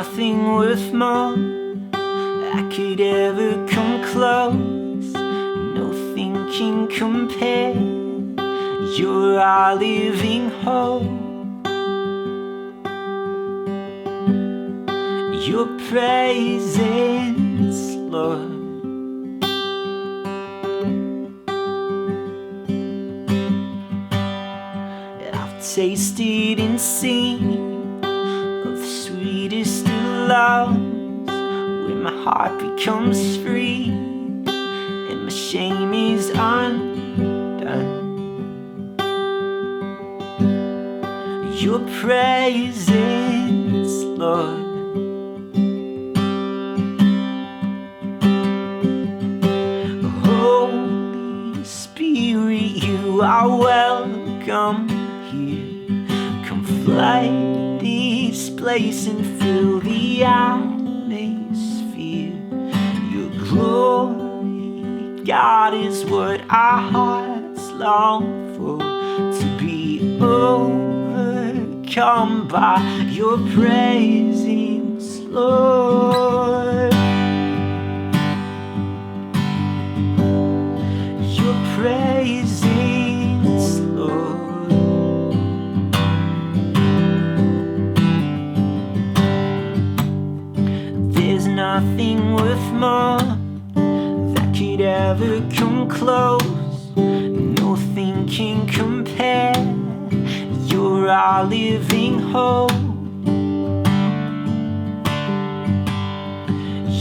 nothing worth more that could ever come close. Nothing can compare. You're our living hope. Your presence, Lord. I've tasted and seen of the sweetest of loves, where my heart becomes free and my shame is undone. Your presence, Lord. Holy Spirit, you are welcome here. Come flood this place and fill the atmosphere. Your glory, God, is what our hearts long for, to be overcome by your presence, Lord. Your presence, Lord. There's nothing worth more that could ever come close. Nothing can compare. You're our living hope.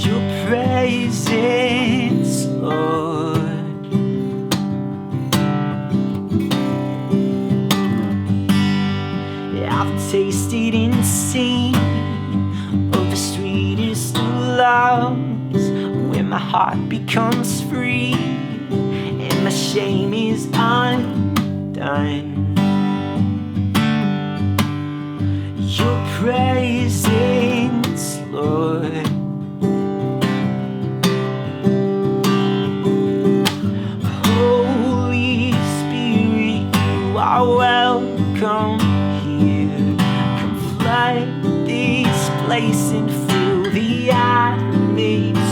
Your presence, Lord. I've tasted and seen of the sweetest of loves, where my heart becomes free and my shame is undone. Your presence, Lord. Holy Spirit, you are welcome here. Come flood this place and fill the atmosphere.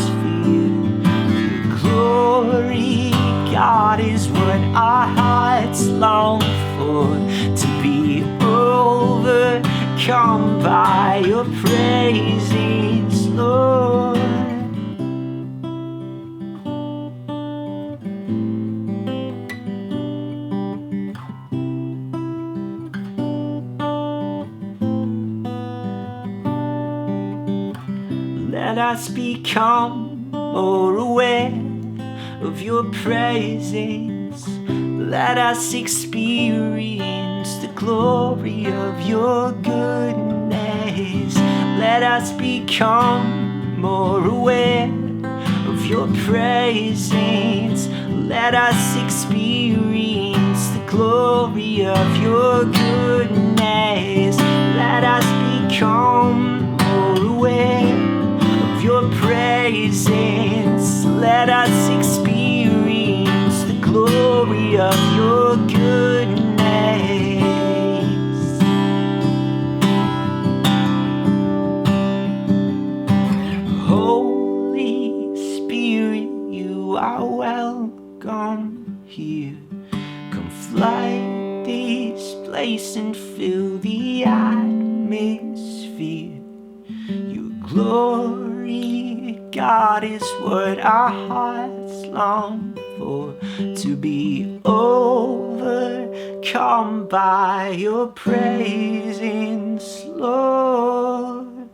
Your glory, God, is what our hearts long for, to be overcome by your presence, Lord. Let us become more aware of your presence. Let us experience the glory of your goodness. Let us become more aware of your presence. Let us experience the glory of your goodness. Let us become more aware of your presence. Let us experience the glory of your goodness. Holy Spirit, you are welcome here. Come flood this place and fill the atmosphere. Your glory, God, is what our hearts long for, to be overcome by your presence, Lord.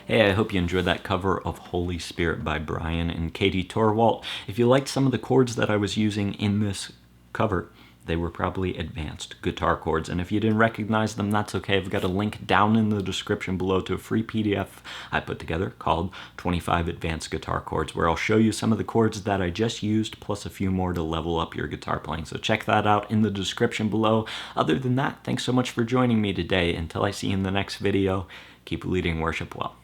Hey, I hope you enjoyed that cover of Holy Spirit by Brian and Katie Torwalt. If you liked some of the chords that I was using in this cover, they were probably advanced guitar chords, and if you didn't recognize them, that's okay. I've got a link down in the description below to a free PDF I put together called 25 Advanced Guitar Chords, where I'll show you some of the chords that I just used, plus a few more to level up your guitar playing. So check that out in the description below. Other than that, thanks so much for joining me today. Until I see you in the next video, keep leading worship well.